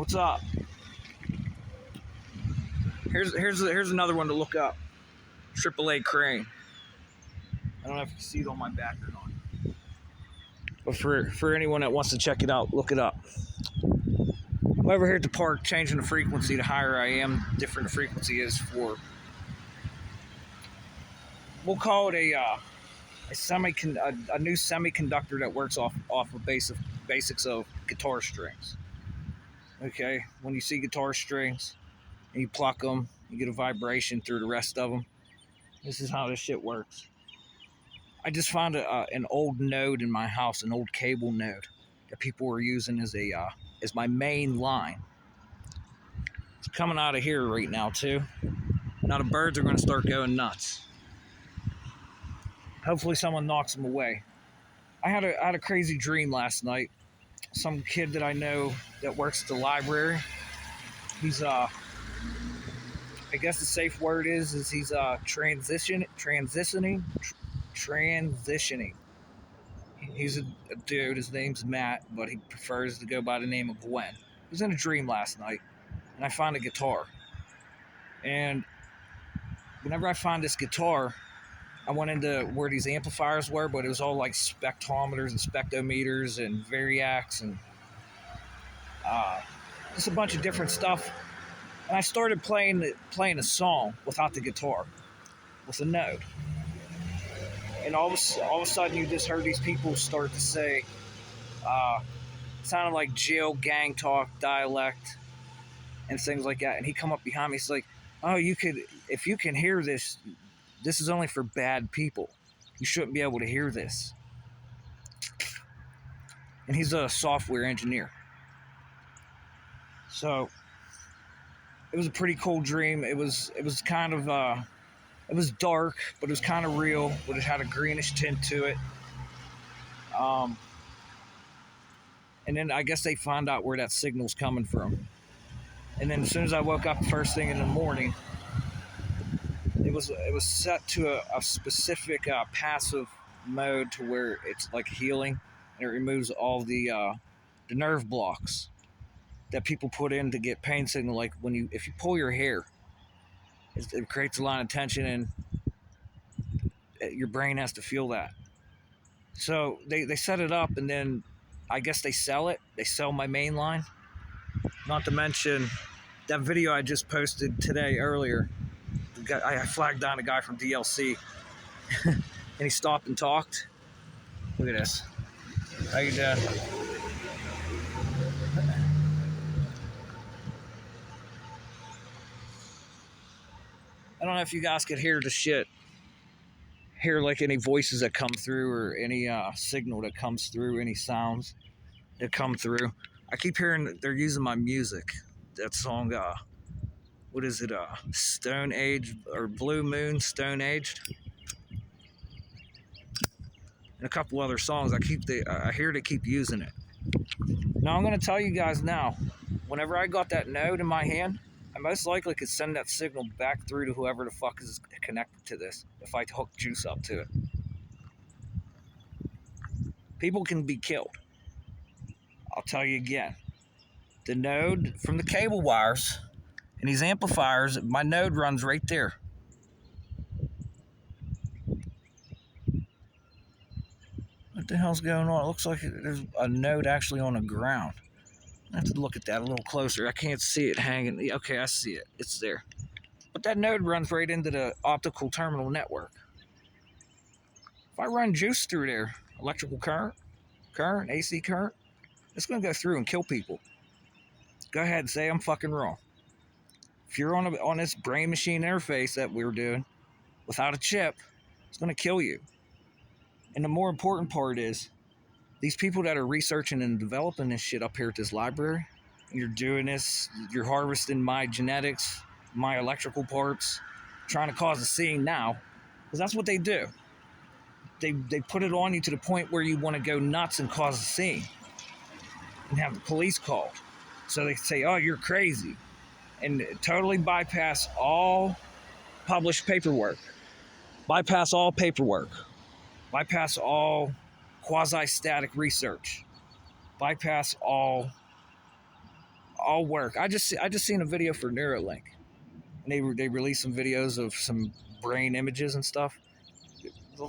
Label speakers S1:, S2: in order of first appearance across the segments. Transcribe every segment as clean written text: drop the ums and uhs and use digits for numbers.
S1: What's up? Here's another one to look up. AAA crane. I don't know if you can see it on my back or not. But for anyone that wants to check it out, look it up. I'm over here at the park changing the frequency. The higher I am, the different the frequency is for. We'll call it a new semiconductor that works off of basics of guitar strings. Okay, when you see guitar strings and you pluck them, you get a vibration through the rest of them. This is how this shit works. I just found an old node in my house, an old cable node that people were using as my main line. It's coming out of here right now too. Now the birds are going to start going nuts. Hopefully someone knocks them away. I had a crazy dream last night. Some kid that I know that works at the library. He's I guess the safe word is he's transitioning. He's a dude. His name's Matt, but he prefers to go by the name of Gwen. He was in a dream last night, and I found a guitar. And whenever I found this guitar, I went into where these amplifiers were, but it was all like spectrometers and spectrometers and variacs and just a bunch of different stuff. And I started playing a song without the guitar, with a node. And all of a sudden, you just heard these people start to say, sounded like jail gang talk, dialect, and things like that. And he come up behind me, he's like, "Oh, if you can hear this, this is only for bad people. You shouldn't be able to hear this." And he's a software engineer. So it was a pretty cool dream. It was kind of it was dark, but it was kind of real, but it had a greenish tint to it. And then I guess they found out where that signal's coming from. And then as soon as I woke up first thing in the morning, it was set to a specific passive mode to where it's like healing, and it removes all the nerve blocks that people put in to get pain signal. Like if you pull your hair, it creates a line of tension, and your brain has to feel that. So they set it up, and then I guess they sell it. They sell my main line. Not to mention that video I just posted today earlier. I flagged down a guy from DLC, and he stopped and talked. Look at this. How you doing? I don't know if you guys could hear the shit. Hear like any voices that come through, or any signal that comes through, any sounds that come through. I keep hearing that they're using my music. That song, what is it? Stone Age or Blue Moon, Stone Aged, and a couple other songs. I hear they keep using it. Now I'm gonna tell you guys now. Whenever I got that node in my hand, I most likely could send that signal back through to whoever the fuck is connected to this if I hook juice up to it. People can be killed. I'll tell you again. The node from the cable wires and these amplifiers, my node runs right there. What the hell's going on? It looks like there's a node actually on the ground. I have to look at that a little closer. I can't see it hanging. Okay, I see it. It's there. But that node runs right into the optical terminal network. If I run juice through there, electrical current, AC current, it's going to go through and kill people. Go ahead and say I'm fucking wrong. If you're on this brain machine interface that we're doing without a chip, it's going to kill you. And the more important part is, these people that are researching and developing this shit up here at this library, and you're doing this, you're harvesting my genetics, my electrical parts, trying to cause a scene now, because that's what they do. They put it on you to the point where you want to go nuts and cause a scene and have the police called. So they say, "Oh, you're crazy," and totally bypass all published paperwork, bypass all quasi-static research, bypass all all work. I just seen a video for Neuralink, and they released some videos of some brain images and stuff.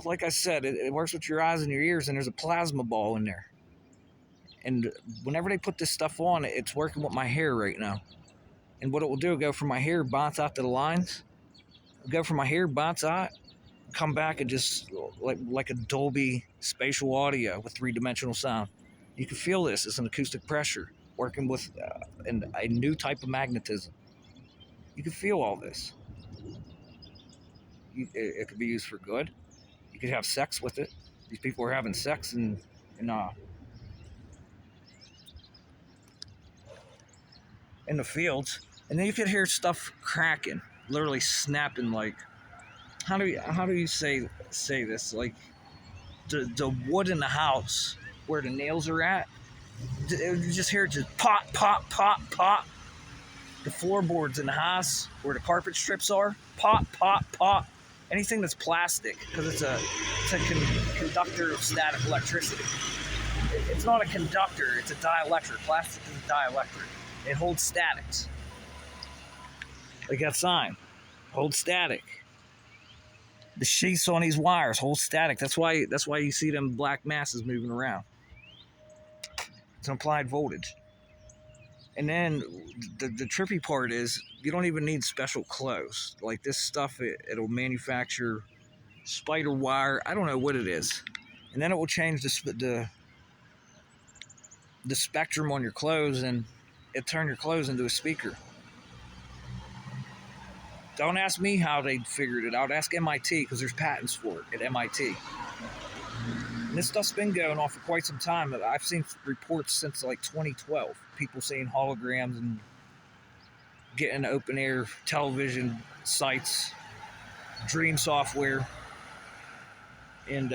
S1: Like I said, it works with your eyes and your ears, and there's a plasma ball in there. And whenever they put this stuff on, it's working with my hair right now. And what it will do, go from my hair, bounce out to the lines, go from my hair, bounce out, come back, and just like a Dolby spatial audio with 3-dimensional sound. You can feel this. It's an acoustic pressure working with a new type of magnetism. You can feel all this. It could be used for good. You could have sex with it. These people are having sex in the fields, and then you could hear stuff cracking, literally snapping. Like, how do you say this? Like the wood in the house where the nails are at, you just hear it just pop, pop, pop, pop. The floorboards in the house where the carpet strips are, pop, pop, pop. Anything that's plastic, because it's a conductor of static electricity. It's not a conductor, it's a dielectric. Plastic is a dielectric. It holds statics. Like that sign, hold static. The sheaths on these wires hold static. That's why you see them black masses moving around. It's an applied voltage. And then the trippy part is you don't even need special clothes. Like this stuff, it'll manufacture spider wire. I don't know what it is. And then it will change the spectrum on your clothes, and it turn your clothes into a speaker. Don't ask me how they figured it out. Ask MIT, because there's patents for it at MIT. And this stuff's been going on for quite some time. I've seen reports since like 2012. People seeing holograms and getting open air television sites, dream software, and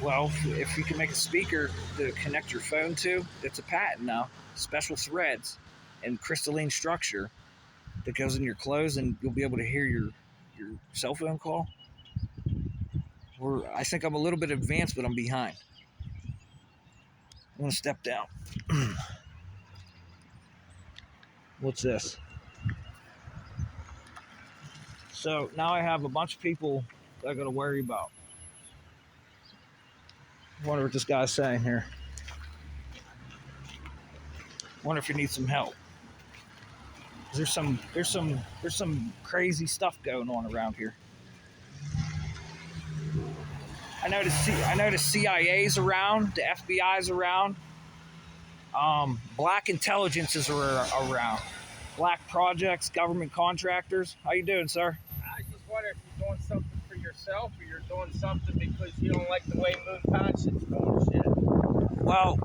S1: well, if you can make a speaker to connect your phone to, it's a patent now. Special threads and crystalline structure that goes in your clothes, and you'll be able to hear your cell phone call. I think I'm a little bit advanced, but I'm behind. I'm going to step down. What's this? So now I have a bunch of people that I got to worry about. I wonder what this guy's saying here. I wonder if he needs some help. There's some crazy stuff going on around here. I know the CIA's around, the FBI's around. Black intelligences are around. Black projects, government contractors. How you doing, sir?
S2: I just wonder if you're doing something for yourself, or you're doing something because you don't like the way Moon Township's going to shit.
S1: Well,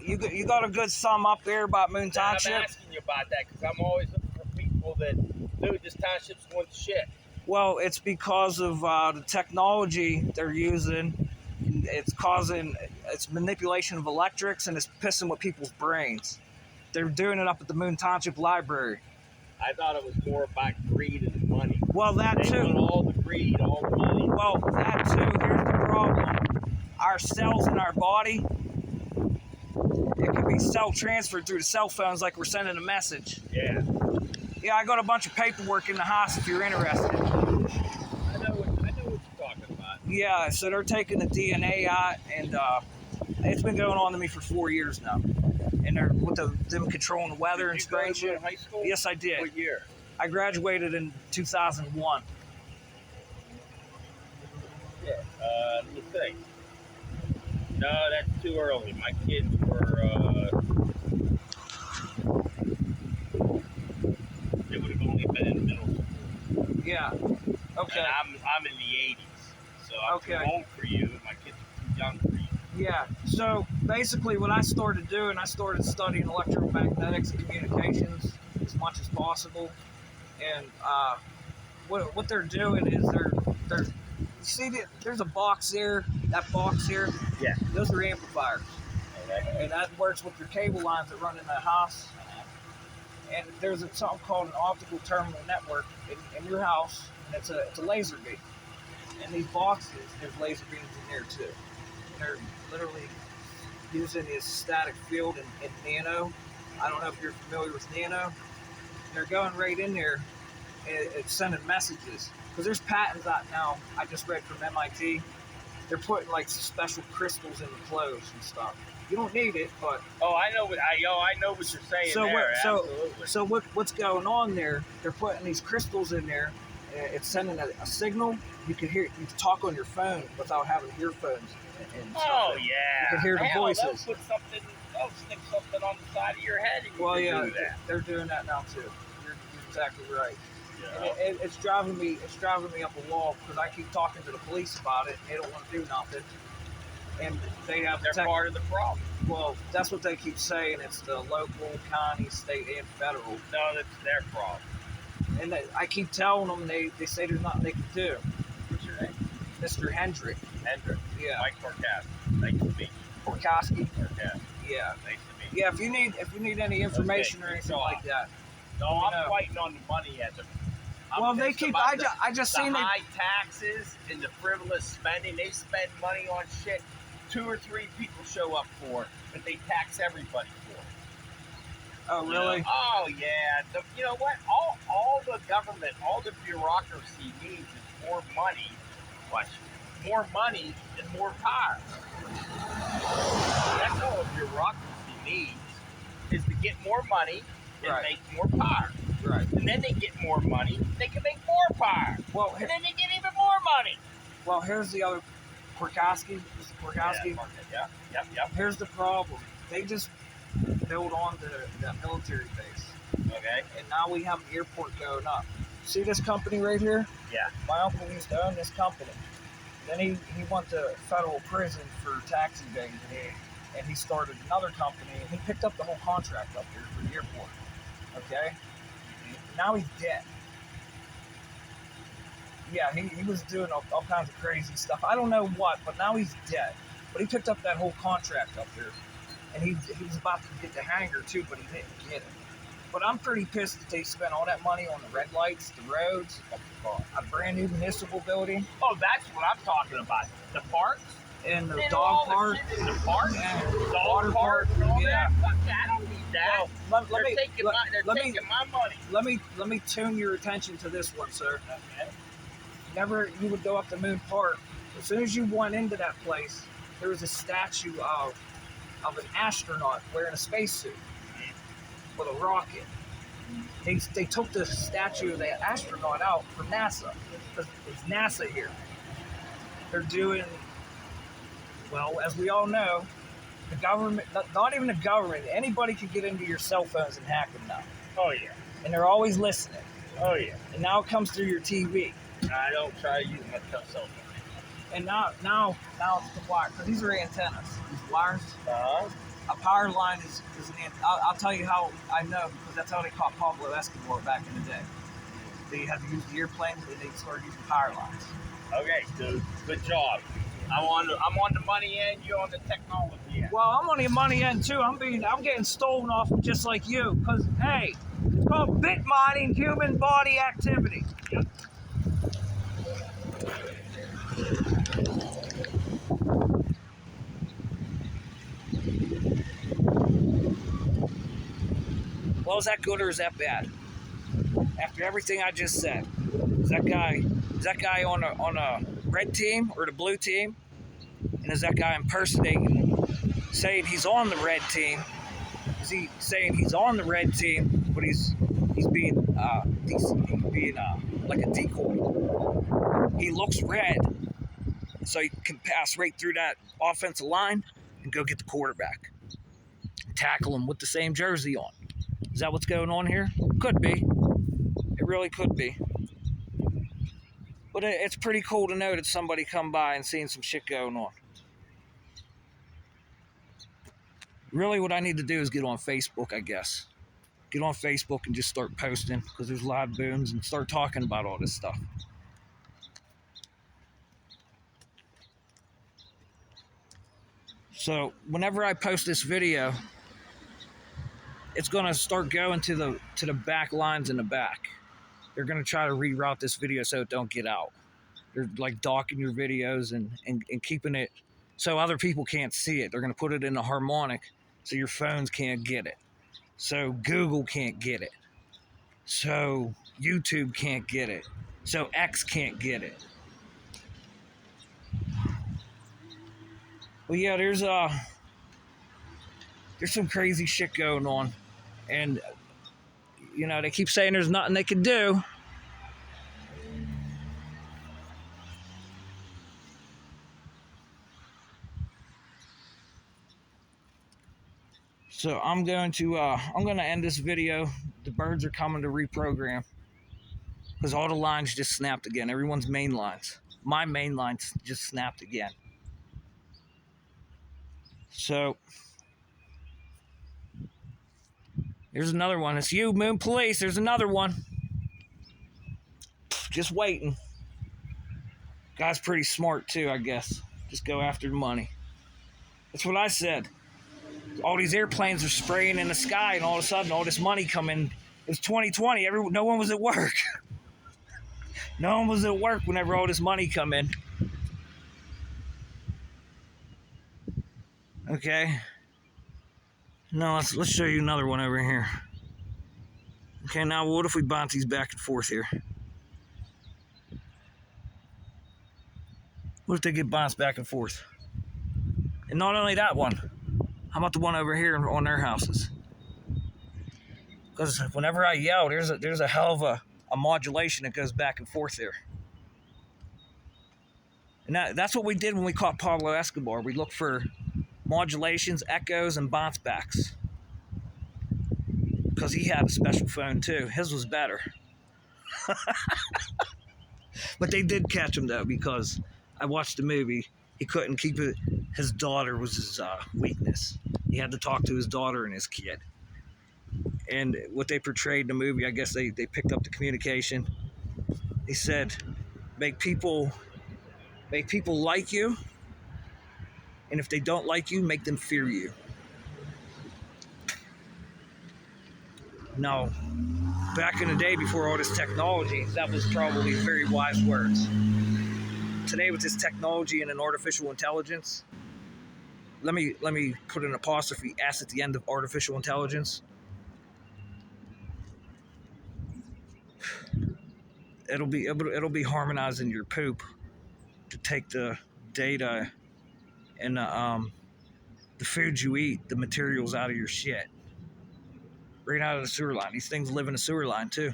S1: you got a good sum up there about Moon Township.
S2: I'm asking you about that because I'm always looking for people that do this township's going to shit.
S1: Well, it's because of the technology they're using. It's manipulation of electrics, and it's pissing with people's brains. They're doing it up at the Moon Township Library.
S2: I thought it was more about greed and money.
S1: Well, that
S2: they
S1: too.
S2: Want all the greed, all the money.
S1: Well, that too. Here's the problem. Our cells in our body, it can be cell transferred through the cell phones like we're sending a message.
S2: Yeah.
S1: Yeah, I got a bunch of paperwork in the house if you're interested.
S2: I know what you're talking about.
S1: Yeah, so they're taking the DNA out, and it's been going on to me for 4 years now. And they're with them controlling the weather and strange shit.
S2: High school?
S1: Yes, I did.
S2: What year?
S1: I graduated in 2001.
S2: Yeah. Let me think. No, that's too early. My kids were. They would have only been in middle school.
S1: Yeah. Okay.
S2: And I'm in the 80s, so I'm too old for you. My kids are too young for you.
S1: Yeah. So basically, what I started doing, I started studying electromagnetics and communications as much as possible. And what they're doing is they're see there's a box there. That box here.
S2: Yeah.
S1: Those are amplifiers.
S2: Okay.
S1: And that works with your cable lines that run in the house. And there's something called an optical terminal network in your house, and it's a laser beam. And these boxes, there's laser beams in there too. And they're literally using his static field in Nano. I don't know if you're familiar with Nano. They're going right in there and it's sending messages. Because there's patents out now, I just read from MIT. They're putting like special crystals in the clothes and stuff. You don't need it, but
S2: Oh, I know what you're saying there. Absolutely.
S1: so what's going on there? They're putting these crystals in there. It's sending a signal. You can talk on your phone without having earphones and stuff.
S2: Oh yeah.
S1: You can hear the
S2: Hell,
S1: voices.
S2: They'll stick something on the side of your head. And you
S1: Well,
S2: can
S1: yeah,
S2: do that.
S1: they're doing that now too. You're exactly right.
S2: Yeah.
S1: And it's driving me up a wall because I keep talking to the police about it. And they don't want to do nothing. And
S2: They're part of the problem.
S1: Well, that's what they keep saying. It's the local, county, state, and federal.
S2: No, that's their problem.
S1: And I keep telling them, they say there's nothing they can do.
S2: What's your name?
S1: Mr. Hendrick.
S2: Hendrick.
S1: Yeah.
S2: Mike Porkowski. Nice to meet you.
S1: Porkowski.
S2: Porkowski.
S1: Yeah.
S2: Nice to meet you.
S1: Yeah. If you need any information or anything like that.
S2: No, I'm fighting on the money end of it.
S1: Well, they keep. I just seen
S2: the high taxes and the frivolous spending. They spend money on shit 2 or 3 people show up for, but they tax everybody for it.
S1: Oh, really?
S2: Oh, yeah. You know what? All the government, all the bureaucracy needs is more money. What? More money and more power. That's all a bureaucracy needs, is to get more money and make more power.
S1: Right.
S2: And then they get more money, they can make more power. Well, and then they get even more money.
S1: Well, here's the other Porkowski.
S2: Yeah. Yep.
S1: Here's the problem. They just built on the military base.
S2: Okay.
S1: And now we have an airport going up. See this company right here?
S2: Yeah.
S1: My uncle used to own this company. Then he went to federal prison for tax evasion. And he started another company. And he picked up the whole contract up here for the airport. Okay? Now he's dead. Yeah, he was doing all kinds of crazy stuff. I don't know what, but now he's dead. But he picked up that whole contract up there. And he was about to get the hangar too, but he didn't get it. But I'm pretty pissed that they spent all that money on the red lights, the roads, a brand new municipal building.
S2: Oh, that's what I'm talking about. The parks?
S1: And the dog park.
S2: The park?
S1: And
S2: the
S1: water park.
S2: Yeah. Fuck that. I don't need that.
S1: Well,
S2: they're taking my money.
S1: Let me tune your attention to this one, sir.
S2: Okay.
S1: Whenever you would go up to Moon Park, as soon as you went into that place, there was a statue of an astronaut wearing a spacesuit with a rocket. They took the statue of the astronaut out for NASA. Because it's NASA here. They're doing, well, as we all know, the government, not even the government, anybody can get into your cell phones and hack them now.
S2: Oh, yeah.
S1: And they're always listening.
S2: Oh, yeah.
S1: And now it comes through your TV.
S2: I don't try to use my cell phone.
S1: And now it's the wire, because these are antennas. These wires.
S2: Uh-huh.
S1: A power line is an antenna. I'll tell you how I know, because that's how they caught Pablo Escobar back in the day. They had to use the airplanes, and they started using power lines.
S2: Okay, dude. Good job. I'm on the money end. You're on the technology end.
S1: Well, I'm on the money end too. I'm getting stolen off just like you. Because hey, it's called bit mining, human body activity.
S2: Yep.
S1: Well, is that good or is that bad? After everything I just said, is that guy on a red team or the blue team? And is that guy impersonating, saying he's on the red team? Is he saying he's on the red team, but he's being like a decoy? He looks red, so he can pass right through that offensive line and go get the quarterback, tackle him with the same jersey on. Is that what's going on here? Could be. It really could be. But it's pretty cool to know that somebody come by and seeing some shit going on. Really what I need to do is get on Facebook, I guess. Get on Facebook and just start posting, because there's live booms, and start talking about all this stuff. So whenever I post this video, it's going to start going to the back lines in the back. They're going to try to reroute this video so it don't get out. They're like docking your videos and keeping it so other people can't see it. They're going to put it in a harmonic so your phones can't get it. So Google can't get it. So YouTube can't get it. So X can't get it. Well, yeah, there's some crazy shit going on, and they keep saying there's nothing they can do. So I'm going to end this video. The birds are coming to reprogram because all the lines just snapped again. Everyone's main lines. My main lines just snapped again. So here's another one. It's you, Moon Police. There's another one. Just waiting. Guy's pretty smart too, I guess. Just go after the money. That's what I said. All these airplanes are spraying in the sky, and all of a sudden, all this money coming. It was 2020. No one was at work. No one was at work whenever all this money come in. Okay. Now let's show you another one over here. Okay, now what if we bounce these back and forth here? What if they get bounced back and forth? And not only that one. How about the one over here on their houses? Because whenever I yell, there's a hell of a modulation that goes back and forth there. And that's what we did when we caught Pablo Escobar. We looked for modulations, echoes, and bounce backs. Because he had a special phone too. His was better. But they did catch him though, because I watched the movie. He couldn't keep it. His daughter was his weakness. He had to talk to his daughter and his kid. And what they portrayed in the movie, I guess they picked up the communication. He said, make people like you, and if they don't like you, make them fear you. Now, back in the day before all this technology, that was probably very wise words. Today with this technology and an artificial intelligence, let me put an apostrophe S at the end of artificial intelligence. It'll be harmonizing your poop to take the data and the food you eat, the materials out of your shit, right out of the sewer line. These things live in a sewer line too.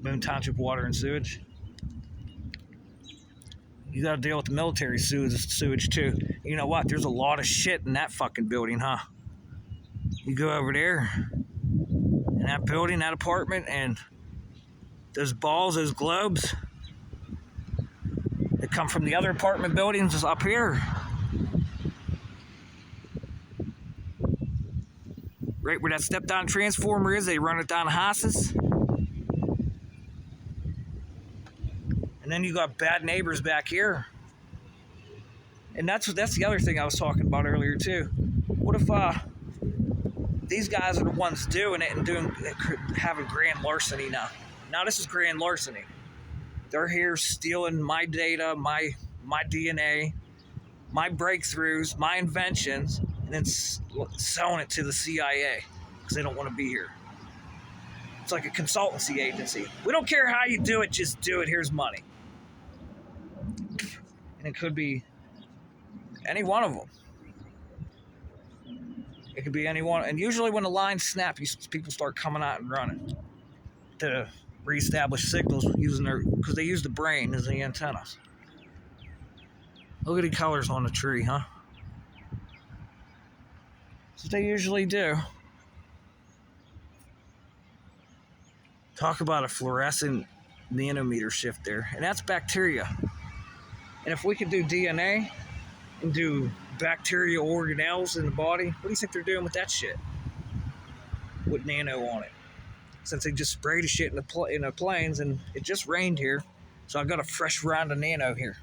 S1: Moon Township Water and Sewage. You got to deal with the military sewage too. You know what? There's a lot of shit in that fucking building, huh? You go over there in that building, that apartment, and those balls, those globes that come from the other apartment buildings is up here. Right where that step-down transformer is, they run it down houses. And then you got bad neighbors back here. And that's the other thing I was talking about earlier too. What if these guys are the ones doing it and having grand larceny now? Now this is grand larceny. They're here stealing my data, my DNA, my breakthroughs, my inventions, and then selling it to the CIA because they don't want to be here. It's like a consultancy agency. We don't care how you do it, just do it. Here's money. And it could be any one of them. It could be any one. And usually when the lines snap, people start coming out and running to reestablish signals because they use the brain as the antennas. Look at the colors on the tree, huh? That's what they usually do. Talk about a fluorescent nanometer shift there. And that's bacteria. And if we could do DNA and do bacterial organelles in the body, what do you think they're doing with that shit? With nano on it. Since they just sprayed the shit in the planes, and it just rained here, so I got a fresh round of nano here.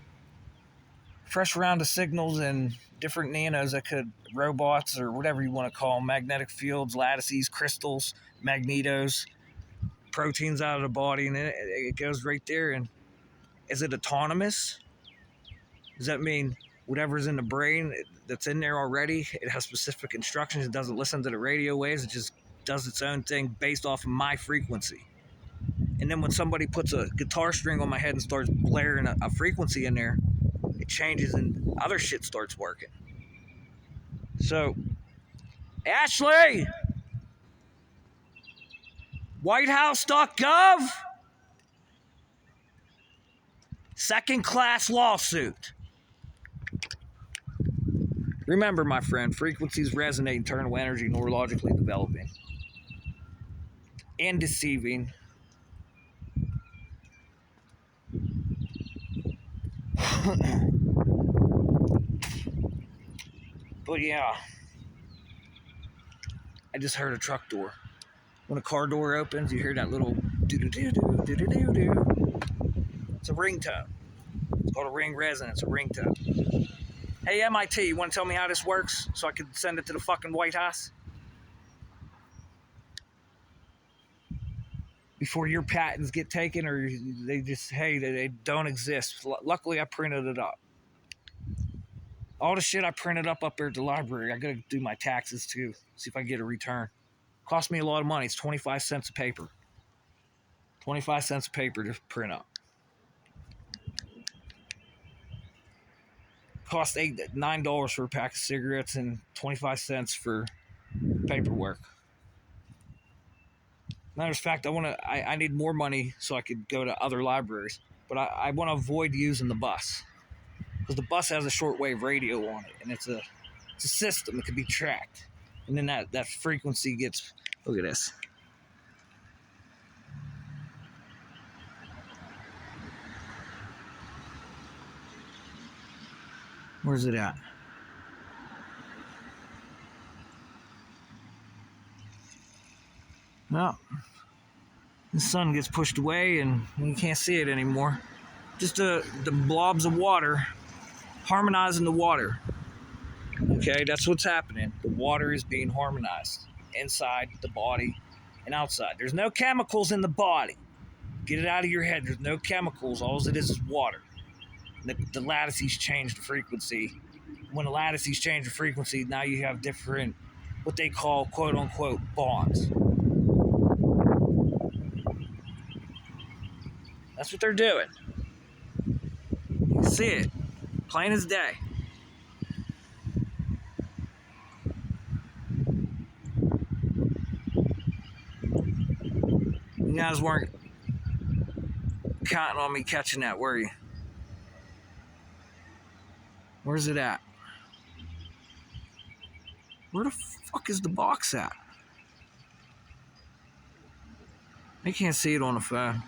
S1: Fresh round of signals and different nanos that could, robots or whatever you want to call them, magnetic fields, lattices, crystals, magnetos, proteins out of the body, and it goes right there. And is it autonomous? Does that mean whatever's in the brain that's in there already. It has specific instructions. It doesn't listen to the radio waves. It just does its own thing based off of my frequency. And then when somebody puts a guitar string on my head and starts blaring a frequency in there, it changes and other shit starts working. So, Ashley, whitehouse.gov, second-class lawsuit. Remember, my friend, frequencies resonate internal energy neurologically developing and deceiving. But yeah, I just heard a truck door. When a car door opens, you hear that little do-do-do-do, do-do-do-do. It's a ringtone. It's called a ring resonance, a ringtone. Hey, MIT, you want to tell me how this works so I can send it to the fucking White House? Before your patents get taken, or they just, hey, they don't exist. Luckily, I printed it up. All the shit I printed up there at the library, I gotta do my taxes too, see if I can get a return. Cost me a lot of money. It's 25 cents a paper. 25 cents a paper to print up. Cost $9 for a pack of cigarettes and 25 cents for paperwork. Matter of fact, I need more money so I could go to other libraries, but I want to avoid using the bus because the bus has a shortwave radio on it, and it's a system that can be tracked, and then that frequency gets. Look at this. Where's it at? Well, the sun gets pushed away and you can't see it anymore. Just the blobs of water harmonizing the water. Okay, that's what's happening. The water is being harmonized inside the body and outside. There's no chemicals in the body. Get it out of your head. There's no chemicals. All it is water. The lattices change the frequency. When the lattices change the frequency, now you have different, what they call quote-unquote bonds. That's what they're doing. You can see it, plain as day. You guys weren't counting on me catching that, were you? Where's it at? Where the fuck is the box at? I can't see it on the phone.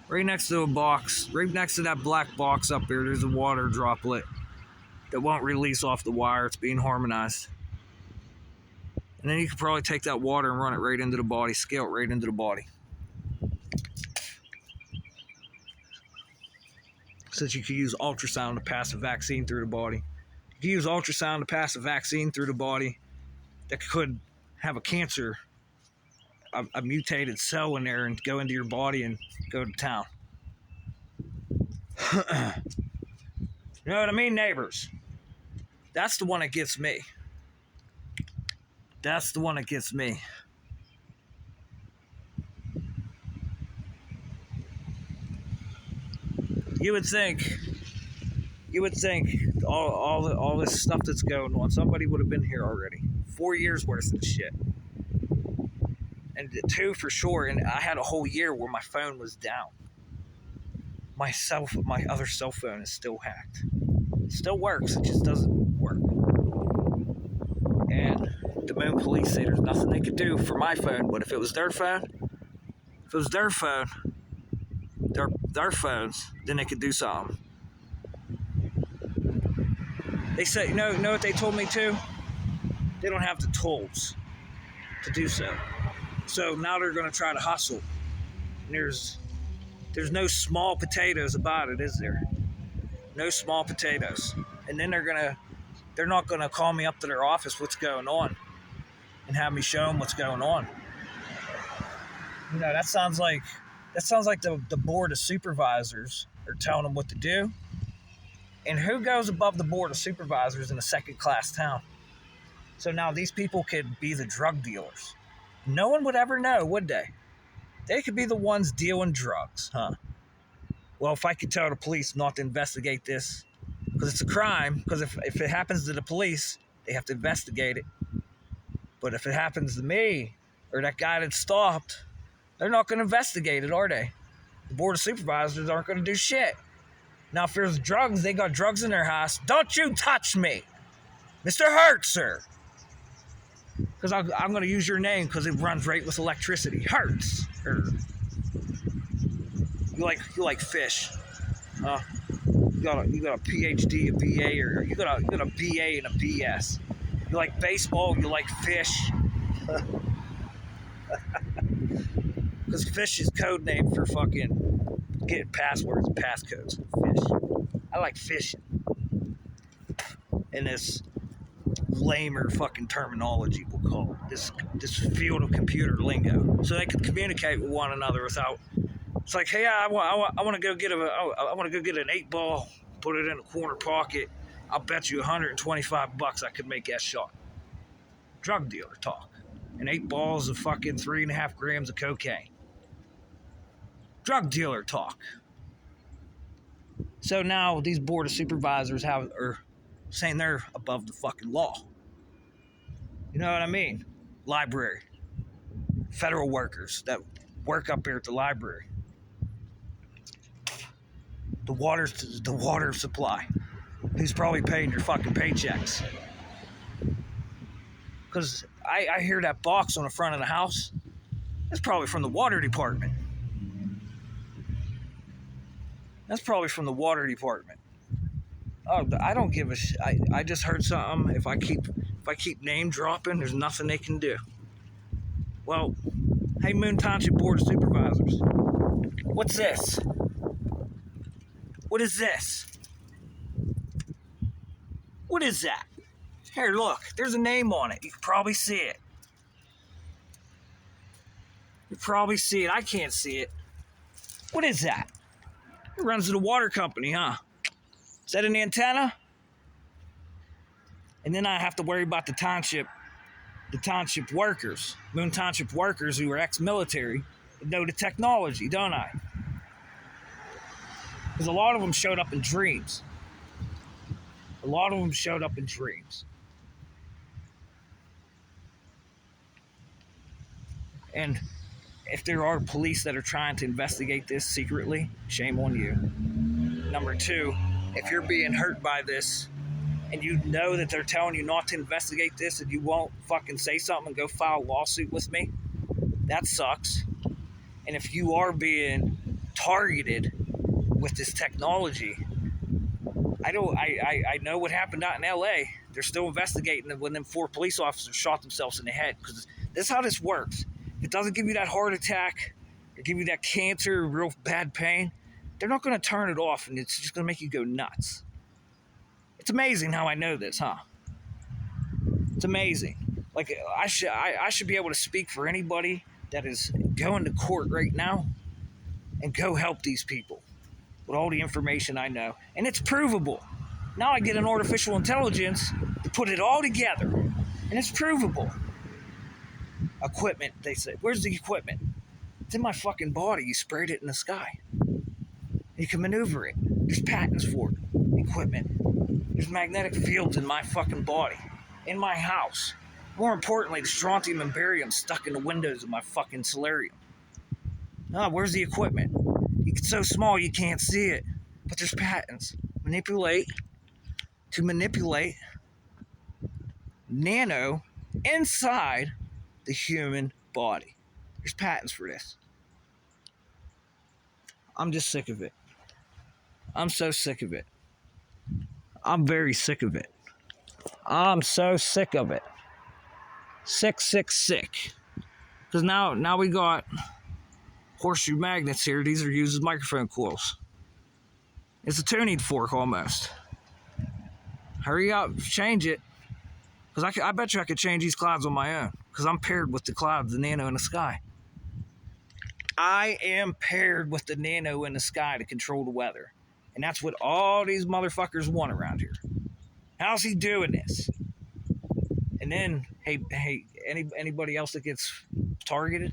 S1: Right next to a box, right next to that black box up there, there's a water droplet that won't release off the wire. It's being harmonized. And then you could probably take that water and run it right into the body, scale it right into the body. Since you could use ultrasound to pass a vaccine through the body. You could use ultrasound to pass a vaccine through the body that could have a cancer, a mutated cell in there and go into your body and go to town. You know what I mean, neighbors? That's the one that gets me. That's the one that gets me. You would think all this stuff that's going on, somebody would have been here already. 4 years worth of shit. And 2 for sure, and I had a whole year where my phone was down. My other cell phone is still hacked. It still works, it just doesn't work. And the Moon Police say there's nothing they could do for my phone, but if it was their phone, their phones, then they could do something. They say, know what they told me too? They don't have the tools to do so. So now they're going to try to hustle. And there's no small potatoes about it, is there? No small potatoes. And then they're not going to call me up to their office what's going on and have me show them what's going on. You know, that sounds like the board of supervisors are telling them what to do. And who goes above the board of supervisors in a second-class town? So now these people could be the drug dealers. No one would ever know, would they? They could be the ones dealing drugs, huh? Well, if I could tell the police not to investigate this, because it's a crime, because if it happens to the police, they have to investigate it. But if it happens to me or that guy that stopped, they're not going to investigate it, are they? The board of supervisors aren't going to do shit. Now, if there's drugs, they got drugs in their house. Don't you touch me, Mr. Hertzer. Because I'm going to use your name because it runs right with electricity. Hertz. You like fish. You got a PhD, a BA, or you got a BA and a BS. You like baseball, you like fish. Because fish is code name for fucking getting passwords and passcodes. Fish. I like fishing. In this lamer fucking terminology, we'll call it. This field of computer lingo. So they can communicate with one another without. It's like, hey, I want to go get an 8-ball, put it in a corner pocket. I'll bet you $125 I could make that shot. Drug dealer talk. And 8 balls of fucking 3.5 grams of cocaine. Drug dealer talk. So now these board of supervisors are saying they're above the fucking law. You know what I mean? Library. Federal workers that work up here at the library. The water supply. Who's probably paying your fucking paychecks? Because I hear that box on the front of the house. That's probably from the water department. That's probably from the water department. Oh, I don't give a shit. I just heard something. If I keep name dropping, there's nothing they can do. Well, hey, Moon Township Board of Supervisors. What's this? What is this? What is that? Here, look. There's a name on it. You can probably see it. You probably see it. I can't see it. What is that? It runs to the water company, huh? Is that an antenna? And then I have to worry about the township workers, Moon Township workers who are ex-military, know the technology, don't I? Because a lot of them showed up in dreams. And if there are police that are trying to investigate this secretly, shame on you. Number 2, if you're being hurt by this and you know that they're telling you not to investigate this and you won't fucking say something and go file a lawsuit with me, that sucks. And if you are being targeted with this technology, I know what happened out in LA. They're still investigating when them 4 police officers shot themselves in the head, because this is how this works. If it doesn't give you that heart attack, or give you that cancer, real bad pain, they're not going to turn it off, and it's just going to make you go nuts. It's amazing how I know this, huh? It's amazing. Like, I should be able to speak for anybody that is going to court right now and go help these people with all the information I know. And it's provable. Now I get an artificial intelligence to put it all together, and it's provable. Equipment, they say. Where's the equipment? It's in my fucking body. You sprayed it in the sky. You can maneuver it. There's patents for it. Equipment. There's magnetic fields in my fucking body. In my house. More importantly, there's strontium and barium stuck in the windows of my fucking solarium. Oh, where's the equipment? It's so small you can't see it. But there's patents. To manipulate nano inside the human body. There's patents for this. I'm just sick of it. I'm so sick of it. I'm very sick of it. I'm so sick of it. Sick. Because now we got horseshoe magnets here. These are used as microphone coils. It's a tuning fork almost. Hurry up, change it. Because I bet you I could change these clouds on my own. Because I'm paired with the clouds, the nano in the sky. I am paired with the nano in the sky to control the weather. And that's what all these motherfuckers want around here. How's he doing this? And then, hey, anybody else that gets targeted,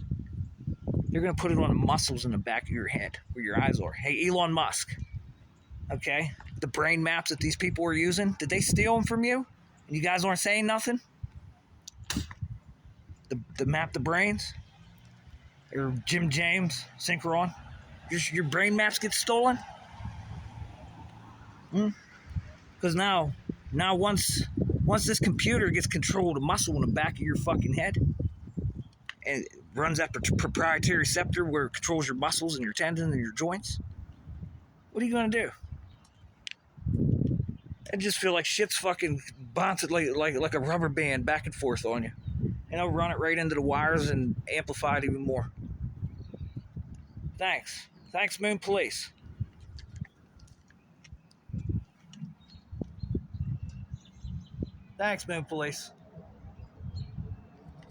S1: they're going to put it on the muscles in the back of your head where your eyes are. Hey, Elon Musk, okay? The brain maps that these people are using, did they steal them from you? And you guys aren't saying nothing? The map the brains? Or Jim James, Synchron? Your brain maps get stolen? Because now once this computer gets control of the muscle in the back of your fucking head, and it runs that proprietary receptor where it controls your muscles and your tendons and your joints, what are you going to do? I just feel like shit's fucking bouncing like a rubber band back and forth on you. And I'll run it right into the wires and amplify it even more. Thanks, Moon Police. Thanks, Moon Police.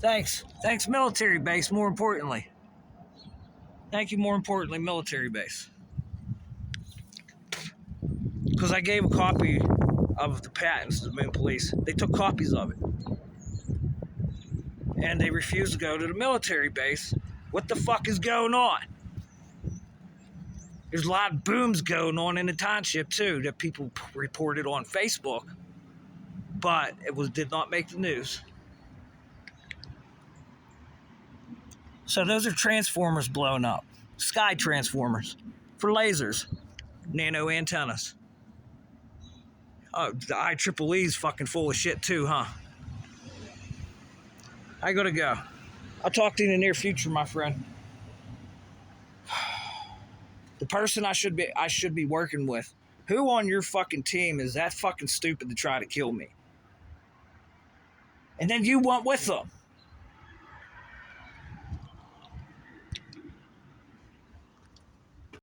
S1: Thanks, military base, more importantly. Thank you, more importantly, military base. Because I gave a copy of the patents to the Moon Police. They took copies of it. And they refused to go to the military base. What the fuck is going on? There's a lot of booms going on in the township, too, that people reported on Facebook. But it did not make the news. So those are transformers blowing up. Sky transformers for lasers. Nano antennas. Oh, the IEEE's fucking full of shit too, huh? I gotta go. I'll talk to you in the near future, my friend. The person I should be working with. Who on your fucking team is that fucking stupid to try to kill me? And then you went with them.